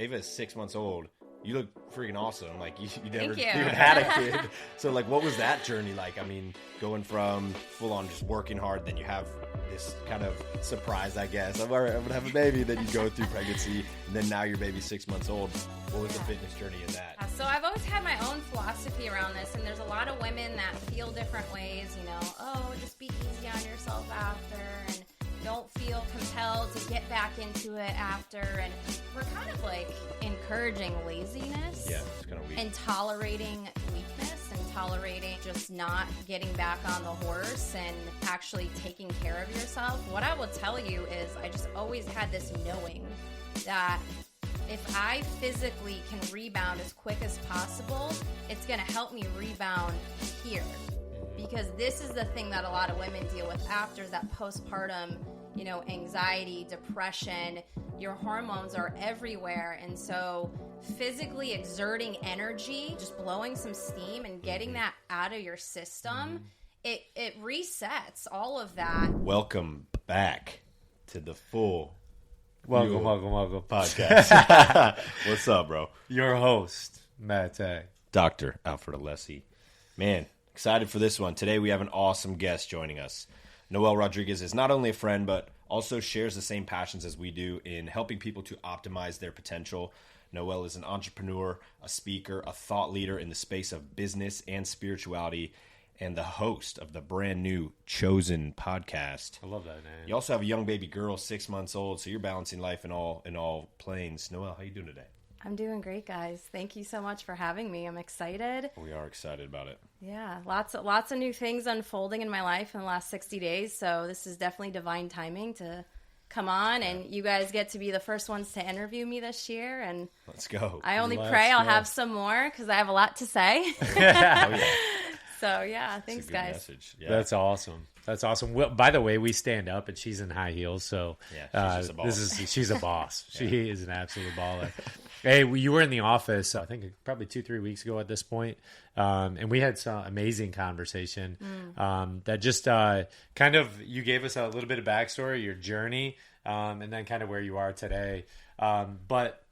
Ava is 6 months old. You look freaking awesome. Like, you never Thank you. even had a kid. So, like, what was that journey like? I mean, going from full on just working hard, then you have this kind of surprise, I guess. I'm going to have a baby. Then you go through pregnancy, and then now your baby's 6 months old. What was the fitness journey in that? So I've always had my own philosophy around this, and there's a lot of women that feel different ways, you know, oh, just be easy on yourself after, and don't feel compelled to get back into it after, and we're kind of like encouraging laziness. Yeah, it's kind of weak. And tolerating weakness and tolerating just not getting back on the horse and actually taking care of yourself. What I will tell you is I just always had this knowing that if I physically can rebound as quick as possible, it's going to help me rebound here. Because this is the thing that a lot of women deal with after, is that postpartum, you know, anxiety, depression. Your hormones are everywhere. And so physically exerting energy, just blowing some steam and getting that out of your system, it resets all of that. Welcome back to the full Welcome podcast. What's up, bro? Your host, Matt Tag. Dr. Alfred Alessi. Man, excited for this one. Today we have an awesome guest joining us. Noelle Rodriguez is not only a friend, but also shares the same passions as we do in helping people to optimize their potential. Noelle is an entrepreneur, a speaker, a thought leader in the space of business and spirituality, and the host of the brand new Chosen podcast. I love that name. You also have a young baby girl, 6 months old, so you're balancing life in all planes. Noelle, how you doing today? I'm doing great, guys. Thank you so much for having me. I'm excited. We are excited about it. Yeah, lots of new things unfolding in my life in the last 60 days. So this is definitely divine timing to come on, and you guys get to be the first ones to interview me this year. And let's go. I only pray I'll have some more because I have a lot to say. Oh, yeah. So yeah, thanks, guys. Message. Yeah. That's awesome. That's awesome. Well, by the way, we stand up and she's in high heels, so yeah, she's just a boss. She's a boss. She is an absolute baller. Hey, you were in the office, I think probably 2-3 weeks ago at this point, and we had some amazing conversation that just kind of, you gave us a little bit of backstory, your journey, and then kind of where you are today. But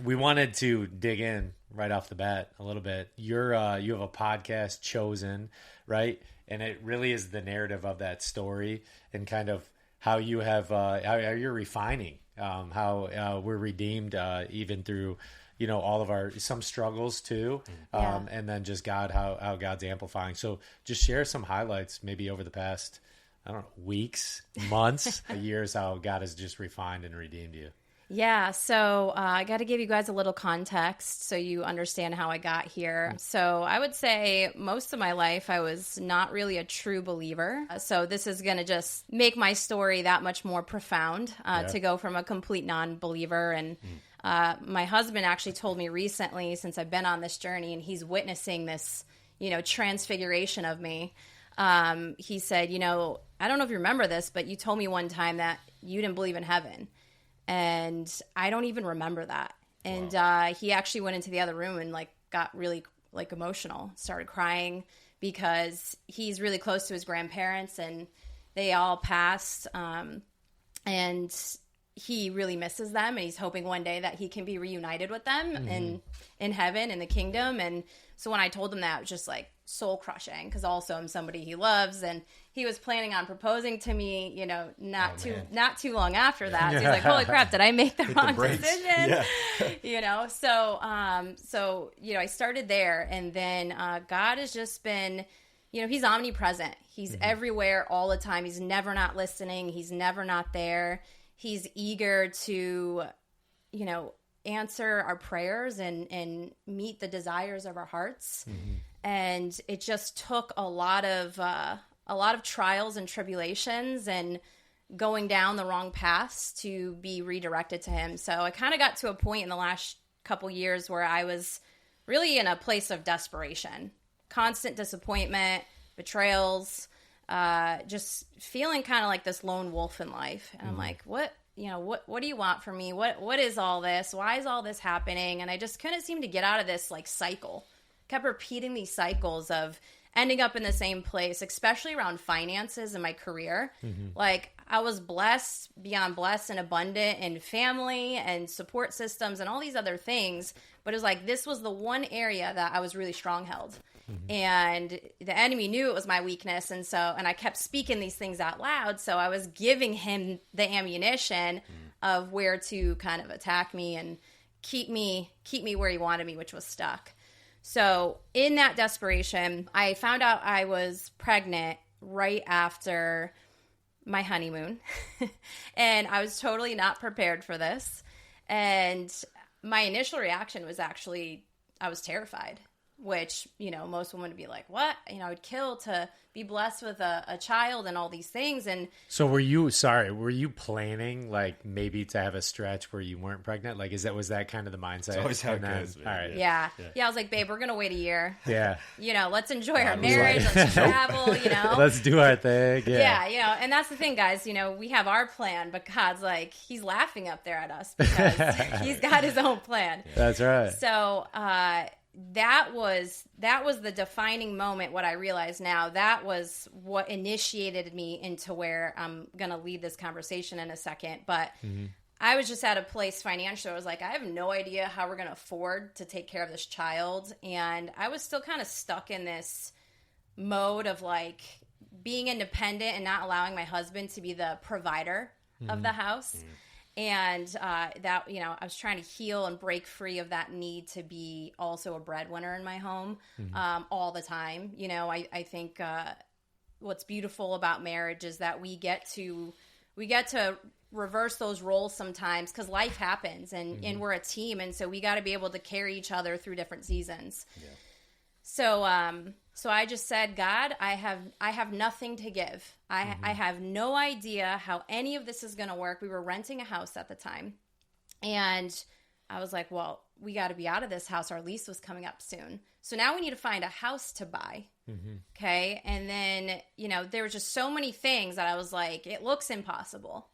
we wanted to dig in right off the bat a little bit. You have a podcast, Chosen, right? And it really is the narrative of that story and kind of how you have how you're refining, how we're redeemed even through, you know, all of our some struggles too, and then just God, how God's amplifying. So just share some highlights maybe over the past, I don't know, weeks, months, years, how God has just refined and redeemed you. Yeah, so I got to give you guys a little context so you understand how I got here. So I would say most of my life I was not really a true believer. So this is going to just make my story that much more profound to go from a complete non-believer. And my husband actually told me recently, since I've been on this journey, and he's witnessing this, you know, transfiguration of me. He said, you know, I don't know if you remember this, but you told me one time that you didn't believe in heaven. And I don't even remember that. And he actually went into the other room and like got really like emotional, started crying because he's really close to his grandparents and they all passed. And he really misses them, and he's hoping one day that he can be reunited with them in heaven, in the kingdom. And so when I told him that, it was just like soul crushing, because also I'm somebody he loves, and he was planning on proposing to me, you know, not too long after that. So he's like, holy crap, did I make the wrong decision? You know, so, you know, I started there, and then God has just been, you know, he's omnipresent. He's everywhere all the time. He's never not listening. He's never not there. He's eager to, you know, answer our prayers and meet the desires of our hearts. And it just took a lot of trials and tribulations and going down the wrong paths to be redirected to him. So I kind of got to a point in the last couple years where I was really in a place of desperation, constant disappointment, betrayals, just feeling kind of like this lone wolf in life. And I'm like, what do you want from me? What is all this? Why is all this happening? And I just couldn't seem to get out of this like cycle. Kept repeating these cycles of ending up in the same place, especially around finances in my career. Like, I was blessed beyond blessed and abundant in family and support systems and all these other things. But it was like, this was the one area that I was really strong-held. And the enemy knew it was my weakness. And I kept speaking these things out loud. So I was giving him the ammunition of where to kind of attack me and keep me where he wanted me, which was stuck. So in that desperation, I found out I was pregnant right after my honeymoon. And I was totally not prepared for this. And my initial reaction was actually, I was terrified, which, most women would be like, what? I would kill to be blessed with a child and all these things. And so were you planning like maybe to have a stretch where you weren't pregnant? Like, was that kind of the mindset? It's always how it goes. All right. Yeah. I was like, babe, we're going to wait a year. Yeah. Let's enjoy our marriage. Let's travel, Let's do our thing. Yeah. And that's the thing, guys, we have our plan, but God's like, he's laughing up there at us because he's got his own plan. That's right. So, that was the defining moment. What I realize now, that was what initiated me into where I'm going to lead this conversation in a second. But I was just at a place financially. I was like, I have no idea how we're going to afford to take care of this child. And I was still kind of stuck in this mode of like being independent and not allowing my husband to be the provider of the house. And that, I was trying to heal and break free of that need to be also a breadwinner in my home all the time. I think what's beautiful about marriage is that we get to reverse those roles sometimes because life happens and we're a team. And so we got to be able to carry each other through different seasons. Yeah. So I just said, God, I have nothing to give. I have no idea how any of this is going to work. We were renting a house at the time. And I was like, well, we got to be out of this house. Our lease was coming up soon. So now we need to find a house to buy. Okay. And then, there were just so many things that I was like, it looks impossible.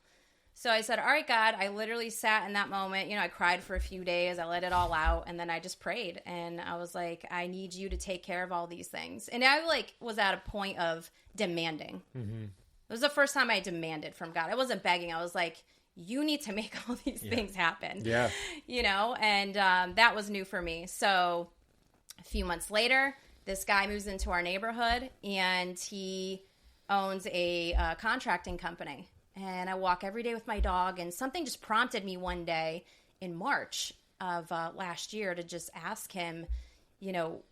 So I said, all right, God, I literally sat in that moment. I cried for a few days. I let it all out. And then I just prayed. And I was like, I need you to take care of all these things. And I was at a point of demanding. It was the first time I demanded from God. I wasn't begging. I was like, you need to make all these things happen. Yeah. And that was new for me. So a few months later, this guy moves into our neighborhood and he owns a contracting company. And I walk every day with my dog, and something just prompted me one day in March of last year to just ask him, do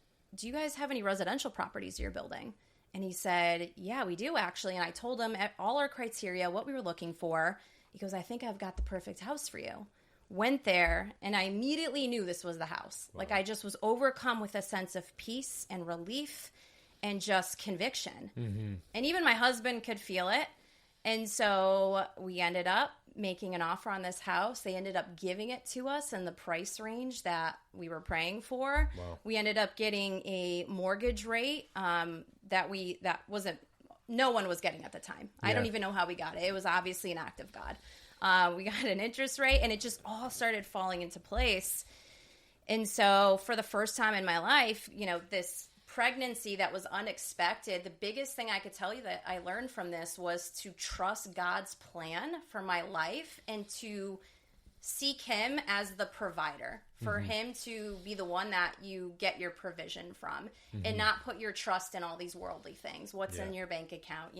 you guys have any residential properties you're building? And he said, yeah, we do actually. And I told him all our criteria, what we were looking for. He goes, I think I've got the perfect house for you. Went there, and I immediately knew this was the house. Wow. Like I just was overcome with a sense of peace and relief and just conviction. And even my husband could feel it. And so we ended up making an offer on this house. They ended up giving it to us in the price range that we were praying for. Wow. We ended up getting a mortgage rate that wasn't no one was getting at the time. Yeah. I don't even know how we got it. It was obviously an act of God. We got an interest rate, and it just all started falling into place. And so for the first time in my life, this pregnancy that was unexpected, the biggest thing I could tell you that I learned from this was to trust God's plan for my life and to seek him as the provider, for him to be the one that you get your provision from and not put your trust in all these worldly things. What's in your bank account,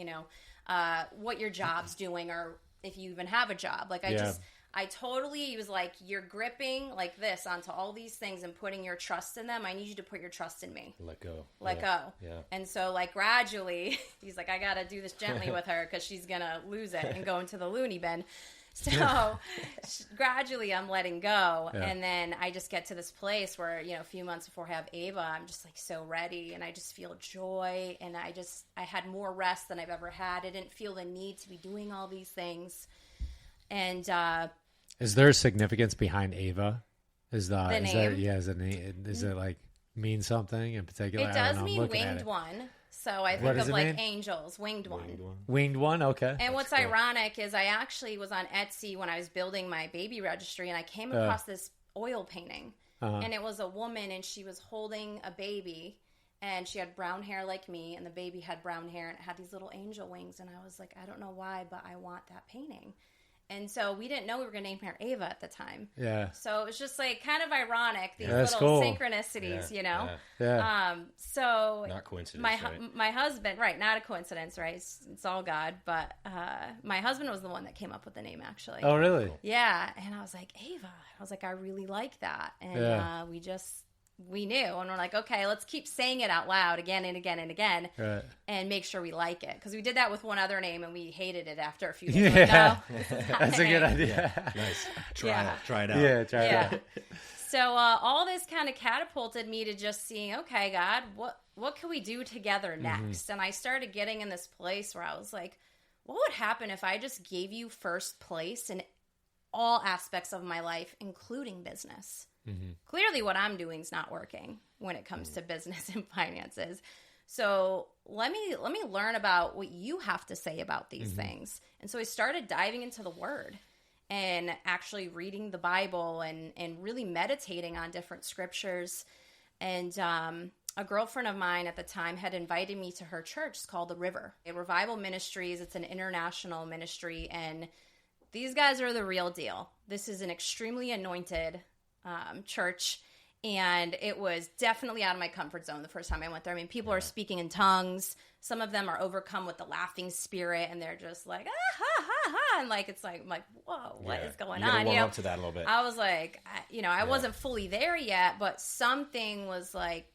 what your job's doing, or if you even have a job. Like I totally was like, you're gripping like this onto all these things and putting your trust in them. I need you to put your trust in me. Let go. Let go. Yeah. And so like gradually, he's like, I got to do this gently with her because she's going to lose it and go into the loony bin. So gradually I'm letting go. Yeah. And then I just get to this place where, a few months before I have Ava, I'm just like so ready and I just feel joy. And I had more rest than I've ever had. I didn't feel the need to be doing all these things. And, is there significance behind Ava? Is it like mean something in particular? It does mean winged one. So I think of like angels, winged one. Winged one, okay. And what's ironic is I actually was on Etsy when I was building my baby registry, and I came across this oil painting. And it was a woman, and she was holding a baby, And she had brown hair like me, and the baby had brown hair, and it had these little angel wings. And I was like, I don't know why, but I want that painting. And so we didn't know we were going to name her Ava at the time. Yeah. So it was just like kind of ironic, these That's little cool. synchronicities, you know? Yeah. So Not coincidence, my husband, right, not a coincidence, right? It's all God. But my husband was the one that came up with the name, actually. Oh, really? Yeah. And I was like, Ava. I was like, I really like that. And we knew. And we're like, okay, let's keep saying it out loud again and again and again, Right. and make sure we like it. Because we did that with one other name, and we hated it after a few days. Yeah. Like, no, That's a good idea. Nice. Yeah. Try it out. Yeah, try it out. So all this kind of catapulted me to just seeing, okay, God, what can we do together next? And I started getting in this place where I was like, what would happen if I just gave you first place in all aspects of my life, including business? Clearly what I'm doing is not working when it comes to business and finances. So let me learn about what you have to say about these things. And so I started diving into the Word and actually reading the Bible and really meditating on different scriptures. And a girlfriend of mine at the time had invited me to her church. It's called The River. Revival Ministries. It's an international ministry, and these guys are the real deal. This is an extremely anointed church, and it was definitely out of my comfort zone the first time I went there. I mean, people are speaking in tongues. Some of them are overcome with the laughing spirit, and they're just like, ah, ha, ha, ha. And like, it's like, I'm like, whoa, what is going on? Warm up to that a little bit. I was like, I wasn't fully there yet, but something was like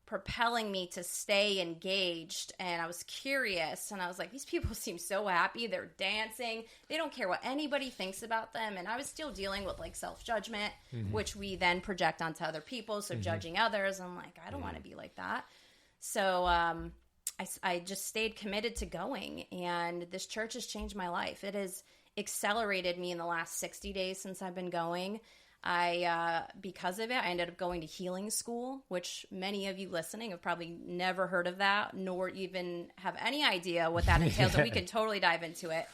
propelling me to stay engaged, and I was curious, and I was like, these people seem so happy. They're dancing. They don't care what anybody thinks about them. And I was still dealing with like self-judgment, which we then project onto other people. So judging others, I'm like, I don't want to be like that. So I just stayed committed to going, and this church has changed my life. It has accelerated me in the last 60 days since I've been going. Because of it, I ended up going to healing school, which many of you listening have probably never heard of that, nor even have any idea what that entails. And we can totally dive into it.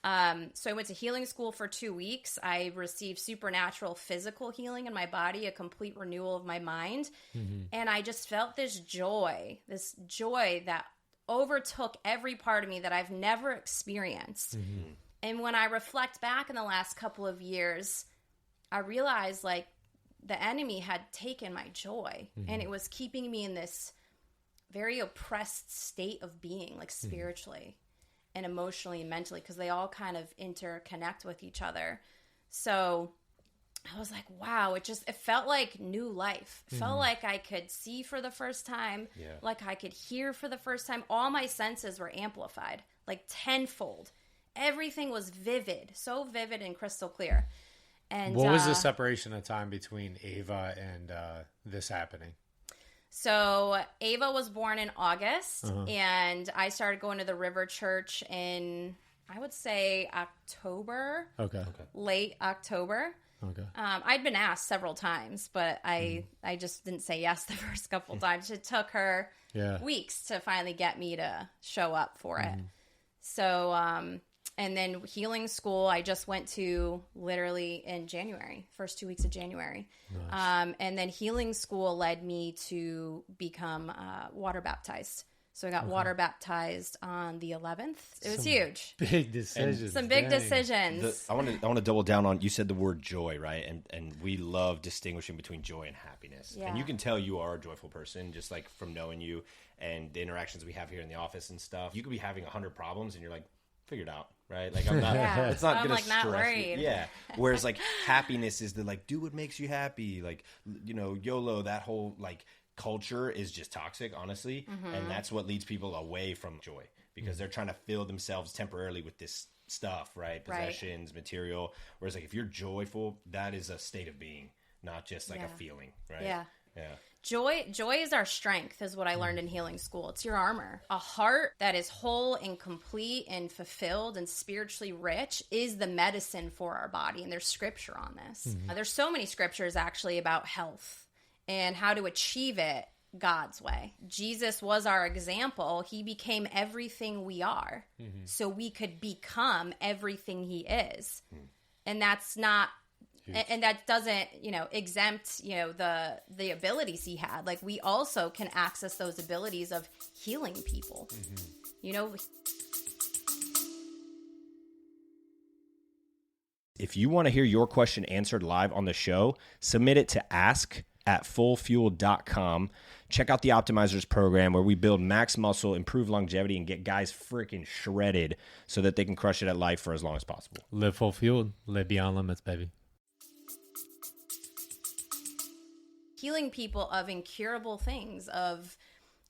So I went to healing school for 2 weeks. I received supernatural physical healing in my body, a complete renewal of my mind. And I just felt this joy that overtook every part of me that I've never experienced. And when I reflect back in the last couple of years, I realized like the enemy had taken my joy, and it was keeping me in this very oppressed state of being, like spiritually and emotionally and mentally, because they all kind of interconnect with each other. So I was like, wow, it felt like new life. It felt like I could see for the first time, like I could hear for the first time. All my senses were amplified, like tenfold. Everything was vivid, so vivid and crystal clear. And what was the separation of time between Ava and this happening? So Ava was born in August, and I started going to the River Church in, I would say, October. Okay. Late October. Okay. I'd been asked several times, but I just didn't say yes the first couple times. It took her weeks to finally get me to show up for it. So, and then healing school, I just went to literally in January, first 2 weeks of January. Nice. And then healing school led me to become water baptized. So I got water baptized on the 11th. It was huge. Big decisions. Some big decisions. I want to double down on, you said the word joy, right? And we love distinguishing between joy and happiness. Yeah. And you can tell you are a joyful person just like from knowing you and the interactions we have here in the office and stuff. You could be having 100 problems and you're like, figure it out, right? Like I'm not, it's not going to stress not worried. you. Yeah. Whereas like happiness is the like, do what makes you happy. Like, YOLO, that whole like culture is just toxic, honestly. And that's what leads people away from joy because they're trying to fill themselves temporarily with this stuff, right? Possessions, material. Whereas like if you're joyful, that is a state of being, not just like a feeling, right? Yeah. Joy is our strength, is what I learned in healing school. It's your armor. A heart that is whole and complete and fulfilled and spiritually rich is the medicine for our body. And there's scripture on this. There's so many scriptures actually about health and how to achieve it God's way. Jesus was our example. He became everything we are so we could become everything he is. And that's not And that doesn't, exempt, the abilities he had. Like, we also can access those abilities of healing people, If you want to hear your question answered live on the show, submit it to ask@fullfuel.com. Check out the Optimizers program where we build max muscle, improve longevity, and get guys freaking shredded so that they can crush it at life for as long as possible. Live full fueled, live beyond limits, baby. Healing people of incurable things, of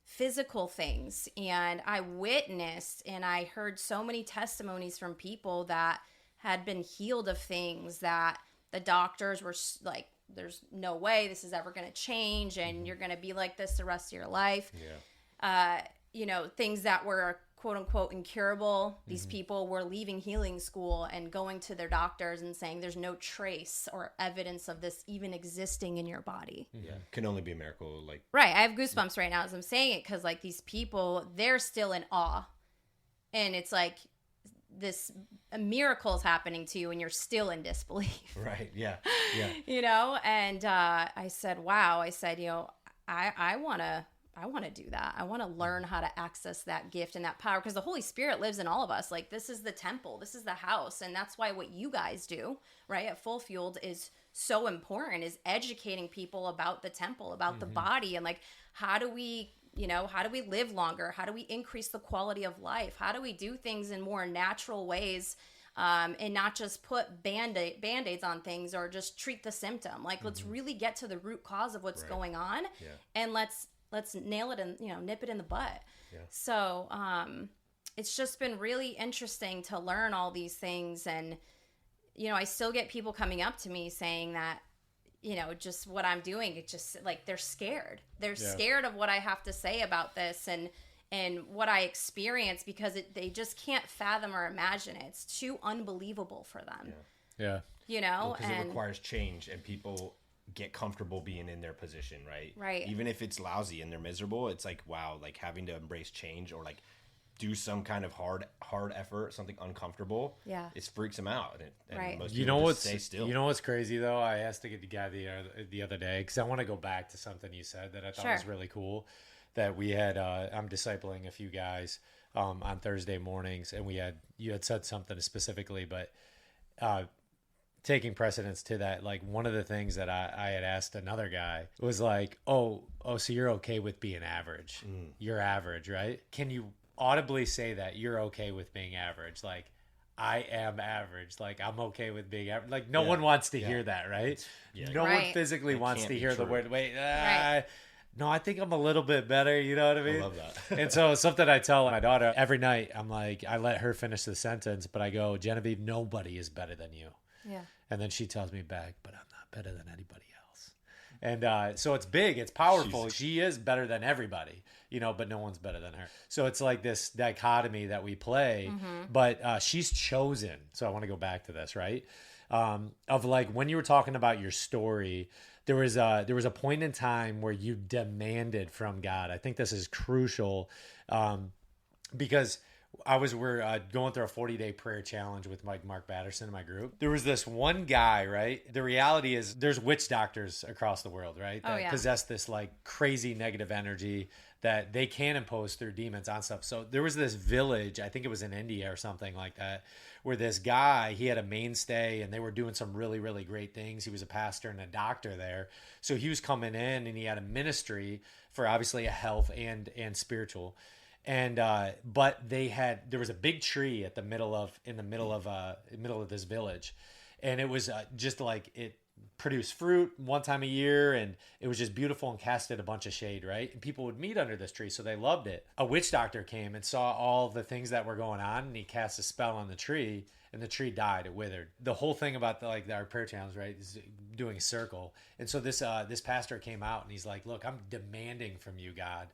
physical things. And I witnessed and I heard so many testimonies from people that had been healed of things that the doctors were like, there's no way this is ever going to change and you're going to be like this the rest of your life. Things that were quote unquote incurable. These people were leaving healing school and going to their doctors and saying there's no trace or evidence of this even existing in your body. Yeah, can only be a miracle. Right. I have goosebumps right now as I'm saying it, because like these people, they're still in awe, and it's like a miracle is happening to you and you're still in disbelief. Right. Yeah. And I said, wow. I said, I want to do that. I want to learn how to access that gift and that power, because the Holy Spirit lives in all of us. Like, this is the temple, this is the house. And that's why what you guys do, right, at Full Fueled is so important, is educating people about the temple, about the body, and like, how do we live longer? How do we increase the quality of life? How do we do things in more natural ways, and not just put band-aids on things or just treat the symptom? Like, let's really get to the root cause of what's going on, and let's nail it and, nip it in the butt. Yeah. So it's just been really interesting to learn all these things. And, I still get people coming up to me saying that, just what I'm doing, it just like, they're scared. They're scared of what I have to say about this and what I experience, because they just can't fathom or imagine it. It's too unbelievable for them. Yeah. Because it requires change, and people get comfortable being in their position, right? Right. Even if it's lousy and they're miserable, it's like, wow, like having to embrace change or like do some kind of hard effort, something uncomfortable. Yeah. It freaks them out. And right. Most people just stay still. You know what's crazy though? I asked to get the guy the other day, because I want to go back to something you said that I thought was really cool. That we had, I'm discipling a few guys on Thursday mornings, and you had said something specifically, but taking precedence to that, like one of the things that I had asked another guy was like, oh, so you're okay with being average? You're average, right? Can you audibly say that you're okay with being average? Like, I am average. Like, I'm okay with being average. Like, no one wants to hear that, right? No one physically wants to hear the word, no, I think I'm a little bit better. You know what I mean? I love that. And so something I tell my daughter every night, I'm like, I let her finish the sentence, but I go, Genevieve, nobody is better than you. Yeah. And then she tells me back, but I'm not better than anybody else. And so it's big, it's powerful. She is better than everybody, but no one's better than her. So it's like this dichotomy that we play, but she's chosen. So I want to go back to this, right? Of like, when you were talking about your story, there was a point in time where you demanded from God. I think this is crucial, because we're going through a 40-day prayer challenge with Mark Batterson in my group. There was this one guy, right? The reality is there's witch doctors across the world, right? That possess this like crazy negative energy that they can impose through demons on stuff. So there was this village, I think it was in India or something like that, where this guy, he had a mainstay and they were doing some really, really great things. He was a pastor and a doctor there. So he was coming in and he had a ministry for obviously a health and spiritual. And but there was a big tree in the middle of this village, and it was just like it produced fruit one time a year, and it was just beautiful and casted a bunch of shade, right? And people would meet under this tree, so they loved it. A witch doctor came and saw all the things that were going on, and he cast a spell on the tree, and the tree died. It withered. The whole thing about our prayer challenge, right, is doing a circle. And so this pastor came out and he's like, "Look, I'm demanding from you, God,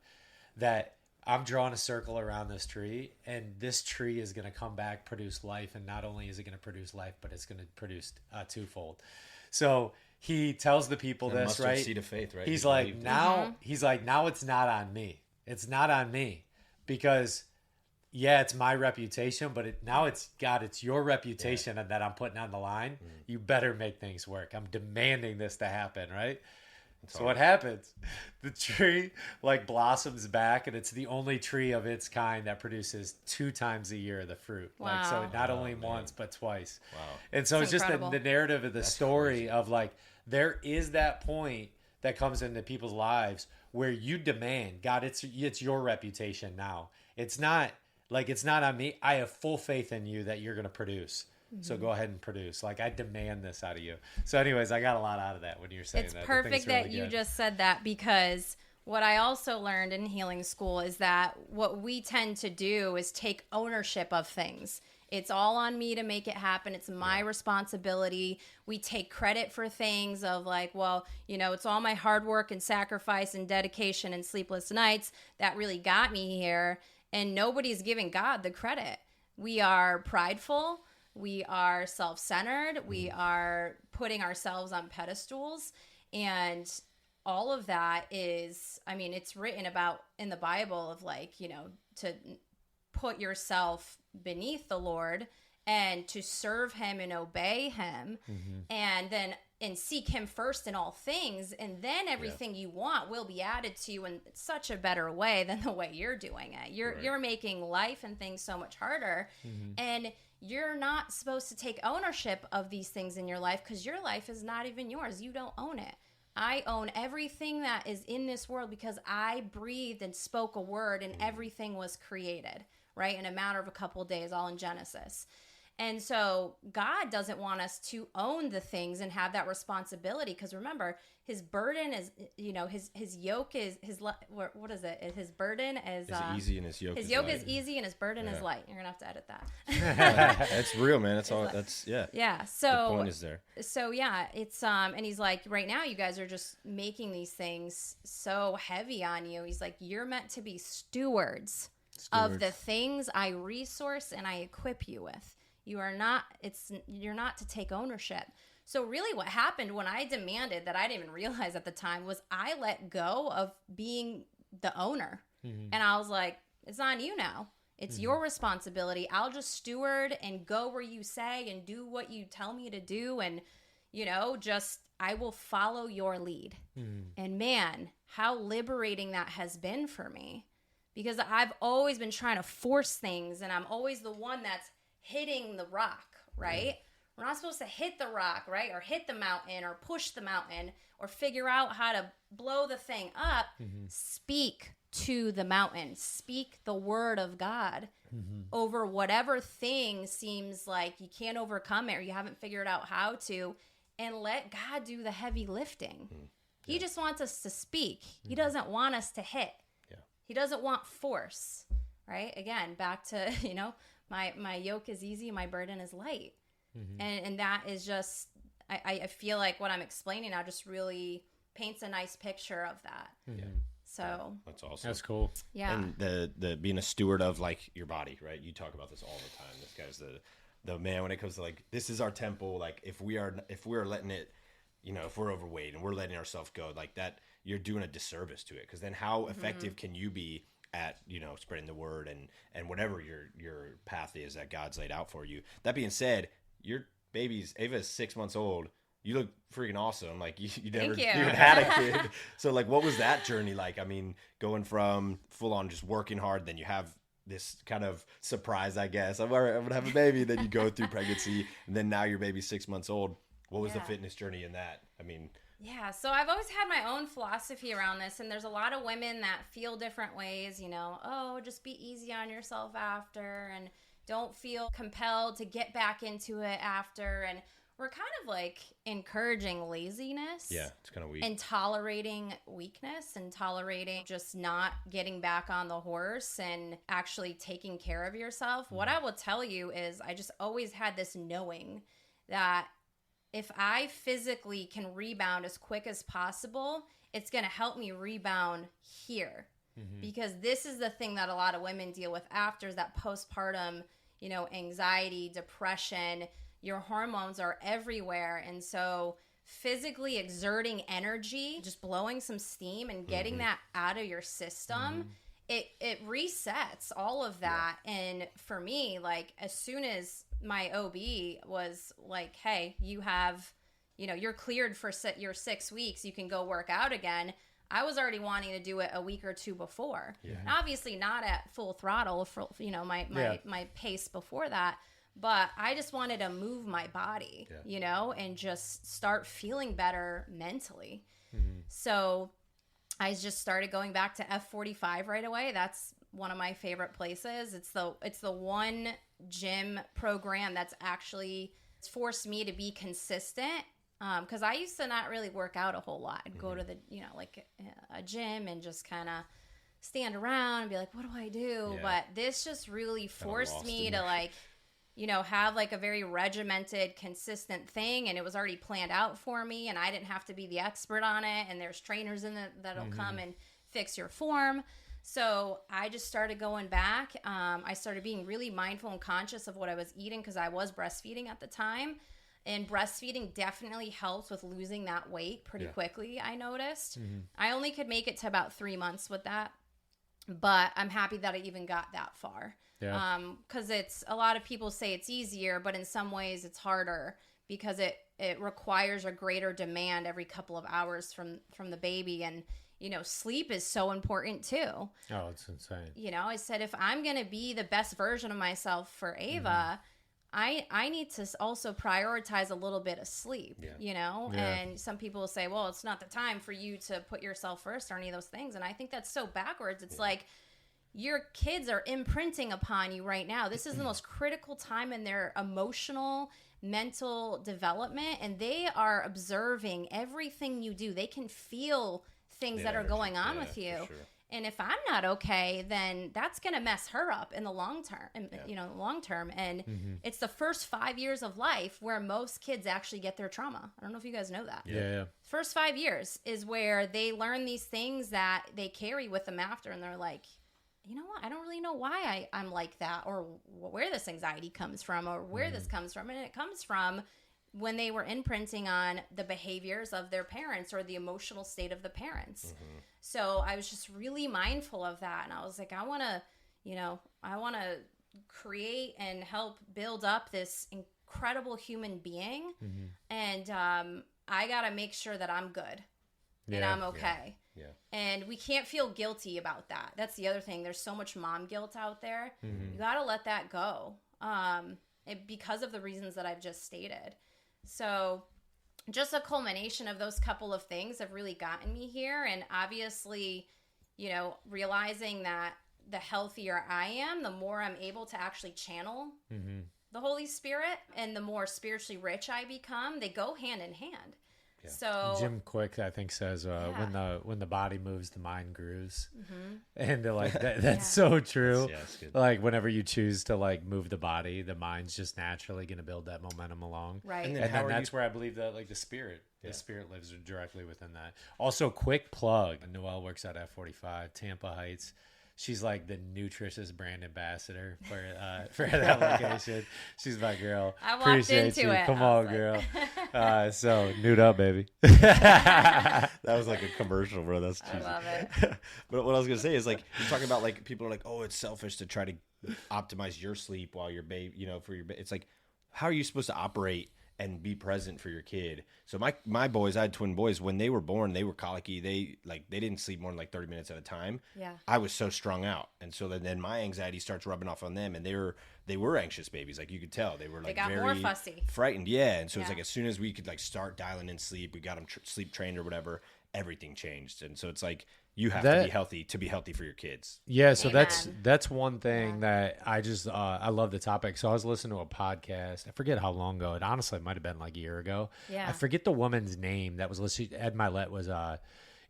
that I'm drawing a circle around this tree, and this tree is going to come back, produce life. And not only is it going to produce life, but it's going to produce twofold." So he tells the people this, right? Seed of faith, right? He's like, now it's not on me. It's not on me, because, yeah, it's my reputation, but now it's your reputation that I'm putting on the line. You better make things work. I'm demanding this to happen, right? So what happens? The tree like blossoms back, and it's the only tree of its kind that produces 2 times a year the fruit. Wow. Like, so not only once but twice. Wow. And so It's it's just incredible. the narrative of the story crazy. of like there is that point that comes into people's lives where you demand, God, it's your reputation now. It's not on me. I have full faith in you that you're going to produce. So go ahead and produce. Like, I demand this out of you. So anyways, I got a lot out of that when you're saying It's that. perfect that you just said that, because what I also learned in healing school is that what we tend to do is take ownership of things. It's all on me to make it happen. It's my responsibility. We take credit for things of like, well, it's all my hard work and sacrifice and dedication and sleepless nights that really got me here. And nobody's giving God the credit. We are prideful. We are self-centered. We are putting ourselves on pedestals. And all of that is, it's written about in the Bible of like, to put yourself beneath the Lord and to serve him and obey him, and seek him first in all things. And then everything you want will be added to you in such a better way than the way you're doing it. You're making life and things so much harder. And you're not supposed to take ownership of these things in your life, because your life is not even yours. You don't own it. I own everything that is in this world because I breathed and spoke a word, and everything was created, right? In a matter of a couple of days, all in Genesis. And so God doesn't want us to own the things and have that responsibility, because remember, his burden is, his yoke is what is it? His burden is easy and his yoke is light. easy and his burden is light. You're gonna have to edit that. That's real, man. That's all. That's Yeah. So the point is there. So yeah, it's and he's like, right now you guys are just making these things so heavy on you. He's like, you're meant to be stewards of the things I resource and I equip you with. You're not to take ownership. So really what happened when I demanded that I didn't even realize at the time was I let go of being the owner. And I was like, it's on you now. It's your responsibility. I'll just steward and go where you say and do what you tell me to do. And, I will follow your lead. And man, how liberating that has been for me, because I've always been trying to force things, and I'm always the one that's hitting the rock, right? We're not supposed to hit the rock, right? Or hit the mountain or push the mountain or figure out how to blow the thing up. Speak to the mountain. Speak the word of God over whatever thing seems like you can't overcome it or you haven't figured out how to, and let God do the heavy lifting. He just wants us to speak. He doesn't want us to hit. He doesn't want force, right? Again, back to, my yoke is easy, my burden is light. And that is just, I feel like what I'm explaining now just really paints a nice picture of that. So that's awesome. That's cool. Yeah. And the being a steward of like your body, right? You talk about this all the time. This guy's the man when it comes to like, this is our temple. Like if we are letting it, if we're overweight and we're letting ourselves go like that, you're doing a disservice to it. Cause then how effective can you be at, spreading the word and whatever your path is that God's laid out for you? That being said, your baby's, Ava's 6 months old. You look freaking awesome. Like you never Thank you. even had a kid. So like, what was that journey like? I mean, going from full on just working hard, then you have this kind of surprise, I guess. I'm going to have a baby. Then you go through pregnancy, and then now your baby's 6 months old. What was the fitness journey in that? I mean, yeah, so I've always had my own philosophy around this, and there's a lot of women that feel different ways, just be easy on yourself after, and don't feel compelled to get back into it after, and we're kind of like encouraging laziness. Yeah, it's kind of weak. And tolerating weakness and tolerating just not getting back on the horse and actually taking care of yourself. What I will tell you is I just always had this knowing that if I physically can rebound as quick as possible, it's going to help me rebound here. Because this is the thing that a lot of women deal with after, is that postpartum, anxiety, depression. Your hormones are everywhere. And so physically exerting energy, just blowing some steam and getting that out of your system it resets all of that. And for me, like, as soon as my OB was like, hey, you have, you're cleared for your 6 weeks, you can go work out again. I was already wanting to do it a week or two before. Yeah. Obviously not at full throttle for, my pace before that. But I just wanted to move my body, and just start feeling better mentally. Mm-hmm. So I just started going back to F45 right away. That's one of my favorite places. It's the one gym program that's actually forced me to be consistent. Because I used to not really work out a whole lot. I'd go to the, like a gym and just kind of stand around and be like, what do I do? Yeah. But this just really forced me to like, have like a very regimented, consistent thing. And it was already planned out for me. And I didn't have to be the expert on it. And there's trainers in it that'll come and fix your form. So I just started going back. I started being really mindful and conscious of what I was eating because I was breastfeeding at the time. And breastfeeding definitely helps with losing that weight pretty quickly, I noticed. Mm-hmm. I only could make it to about 3 months with that. But I'm happy that I even got that far. Yeah. Because it's a lot of people say it's easier, but in some ways it's harder because it requires a greater demand every couple of hours from the baby. And, sleep is so important too. Oh, it's insane. I said, if I'm going to be the best version of myself for Ava, I need to also prioritize a little bit of sleep, and some people will say, well, it's not the time for you to put yourself first or any of those things. And I think that's so backwards. It's like your kids are imprinting upon you right now. This is the most critical time in their emotional, mental development. And they are observing everything you do. They can feel things that are going on with you. Sure. And if I'm not okay, then that's going to mess her up in the long term, And it's the first 5 years of life where most kids actually get their trauma. I don't know if you guys know that. Yeah. First 5 years is where they learn these things that they carry with them after. And they're like, you know what? I don't really know why I'm like that or where this anxiety comes from or where this comes from. And it comes from when they were imprinting on the behaviors of their parents or the emotional state of the parents. Mm-hmm. So I was just really mindful of that. And I was like, I want to create and help build up this incredible human being. Mm-hmm. And I got to make sure that I'm good and I'm okay. Yeah. And we can't feel guilty about that. That's the other thing. There's so much mom guilt out there. Mm-hmm. You got to let that go because of the reasons that I've just stated. So just a culmination of those couple of things have really gotten me here. And obviously, realizing that the healthier I am, the more I'm able to actually channel the Holy Spirit and the more spiritually rich I become. They go hand in hand. Yeah. So Jim Quick, I think, says when the body moves, the mind grooves, and like that's so true. That's good. Like whenever you choose to like move the body, the mind's just naturally going to build that momentum along, right? And then that's where I believe that like the spirit lives directly within that. Also, quick plug: Noelle works at F45, Tampa Heights. She's like the nutritious brand ambassador for that location. She's my girl. I walked Appreciate into you. it. Come on, girl. So nude up, baby. That was like a commercial, bro. That's cheesy. I love it. But what I was gonna say is like you're talking about like people are like, oh, it's selfish to try to optimize your sleep while your baby, for your baby. It's like, how are you supposed to operate and be present for your kid? So my boys, I had twin boys. When they were born, they were colicky. They didn't sleep more than like 30 minutes at a time. Yeah. I was so strung out. And so then my anxiety starts rubbing off on them. And they were anxious babies. Like you could tell they were like got very more fussy. Frightened. Yeah. And so it's like, as soon as we could like start dialing in sleep, we got them sleep trained or whatever, everything changed. And so it's like, you have to be healthy for your kids. Yeah, so Amen. that's one thing that I just I love the topic. So I was listening to a podcast. I forget how long ago. It honestly might have been like a year ago. Yeah. I forget the woman's name that was listening. Ed Milet was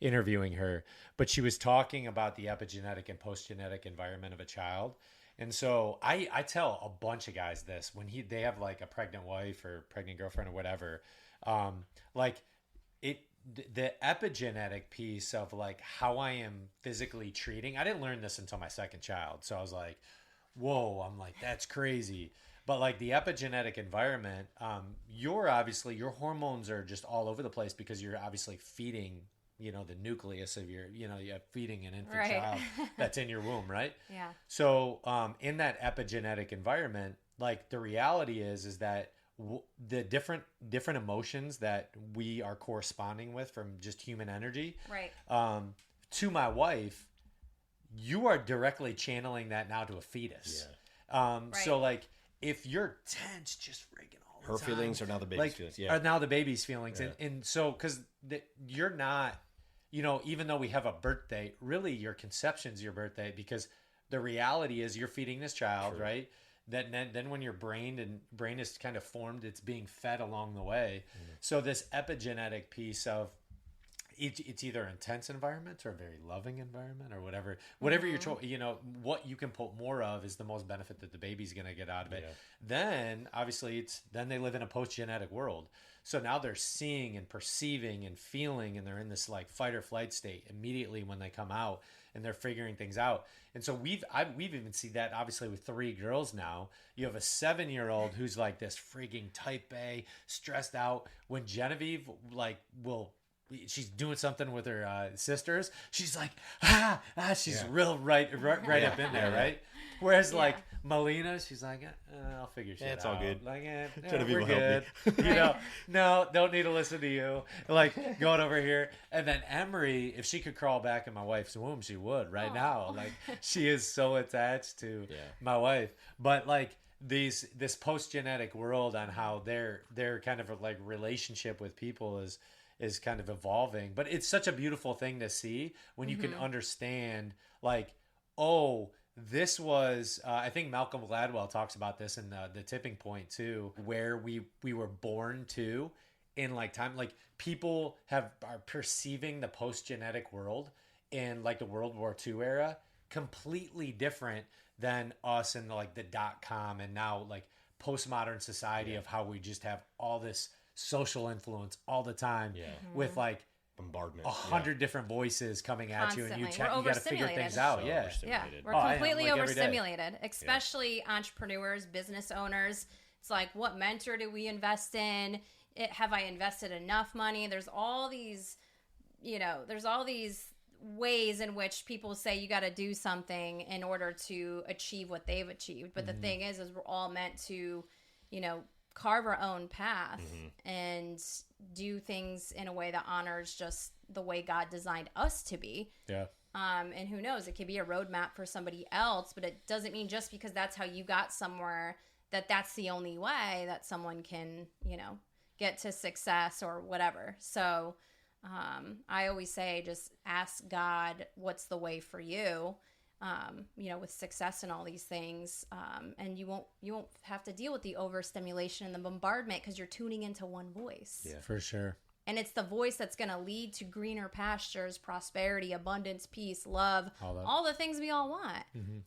interviewing her, but she was talking about the epigenetic and postgenetic environment of a child. And so I tell a bunch of guys this when they have like a pregnant wife or pregnant girlfriend or whatever, the epigenetic piece of like how I am physically treating. I didn't learn this until my second child. So I was like, whoa, I'm like, that's crazy. But like the epigenetic environment, your hormones are just all over the place because you're obviously feeding the nucleus of your, you're feeding an infant Right. child that's in your womb, right? Yeah. So in that epigenetic environment, like the reality is that the different emotions that we are corresponding with from just human energy, Right. to my wife, you are directly channeling that now to a fetus. Yeah. So like if you're tense, just freaking all the Her time, feelings are now the baby's feelings. Yeah. are now the baby's feelings. Yeah. And so, cause you're not, even though we have a birthday, really your conception's your birthday, because the reality is you're feeding this child, True. right? Then when your brain is kind of formed, it's being fed along the way. So this epigenetic piece of it's either intense environment or a very loving environment or whatever your choice, what you can put more of is the most benefit that the baby's going to get out of it. Yeah. Then obviously then they live in a post-genetic world. So now they're seeing and perceiving and feeling, and they're in this like fight or flight state immediately when they come out, and they're figuring things out. And so we've even seen that obviously with 3 girls now. You have a 7-year-old who's like this freaking type A, stressed out. When Genevieve she's doing something with her sisters, she's like, she's real right up in there, right? Whereas like Melina, she's like, I'll figure shit out. It's all good. Like, Genevieve we're will help good. No, don't need to listen to you. Like going over here. And then Emery, if she could crawl back in my wife's womb, she would right now. Like she is so attached to my wife. But like this post-genetic world on how their kind of like relationship with people is kind of evolving. But it's such a beautiful thing to see when you can understand like, oh, this was I think Malcolm Gladwell talks about this in the tipping point too, where we were born to in like time, like people are perceiving the post-genetic world in like the World War II era completely different than us in like the .com and now like postmodern society of how we just have all this social influence all the time with like bombardment, 100 different voices coming at you, and you got to figure things out. So yeah, overstimulated. We're I am, completely like, every day. overstimulated, especially entrepreneurs, business owners. It's like, what mentor do we invest in? Have I invested enough money? There's all these, ways in which people say you got to do something in order to achieve what they've achieved. But the thing is we're all meant to, carve our own path and do things in a way that honors just the way God designed us to be. Yeah. And who knows, it could be a roadmap for somebody else, but it doesn't mean just because that's how you got somewhere that's the only way that someone can, get to success or whatever. So I always say, just ask God, what's the way for you? With success and all these things, and you won't have to deal with the overstimulation and the bombardment because you're tuning into one voice. Yeah, for sure. And it's the voice that's going to lead to greener pastures, prosperity, abundance, peace, love, all the things we all want.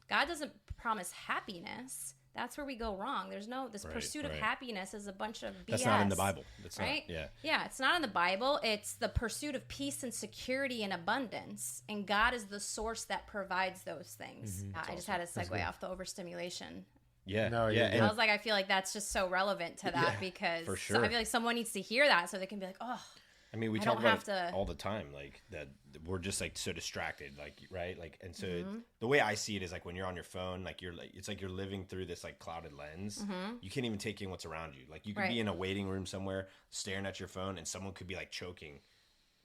God doesn't promise happiness. That's where we go wrong. There's this pursuit of happiness is a bunch of BS. That's not in the Bible. That's right? Not, yeah, it's not in the Bible. It's the pursuit of peace and security and abundance. And God is the source that provides those things. I just had to segue off the overstimulation. Yeah. No, I was like, I feel like that's just so relevant to that because for sure. I feel like someone needs to hear that so they can be like, oh, I mean, we I talk don't about have it to- all the time, like that we're just like so distracted, like, right? Like, and so the way I see it is like when you're on your phone, like it's like you're living through this like clouded lens. You can't even take in what's around you. Like you could be in a waiting room somewhere staring at your phone and someone could be like choking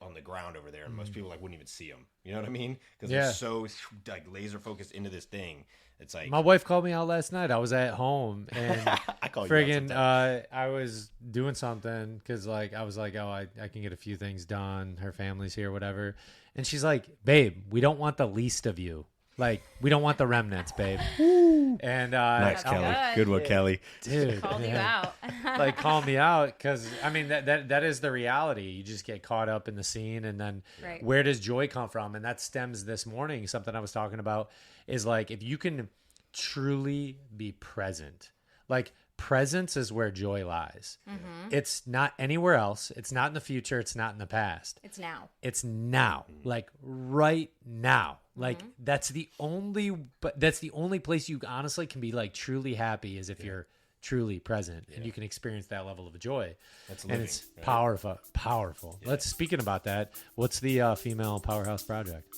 on the ground over there. And most people like wouldn't even see them. You know what I mean? Because they're so like laser focused into this thing. It's like my wife called me out last night. I was at home and I call you friggin' out sometimes. I was doing something because like I was like, oh, I can get a few things done. Her family's here, whatever. And she's like, babe, we don't want the least of you. Like we don't want the remnants, babe. And Nice, Kelly. Good one, Kelly. Dude, called you out. like call me out because I mean that is the reality. You just get caught up in the scene, and then where does joy come from? And that stems this morning. Something I was talking about is like if you can truly be present, like presence is where joy lies. It's not anywhere else. It's not in the future. It's not in the past. It's now. It's now, like right now. Like that's the only place you honestly can be like truly happy is if you're truly present, and you can experience that level of joy. That's and living, it's right? powerful. Yeah. Let's speaking about that. What's the Female Powerhouse Project?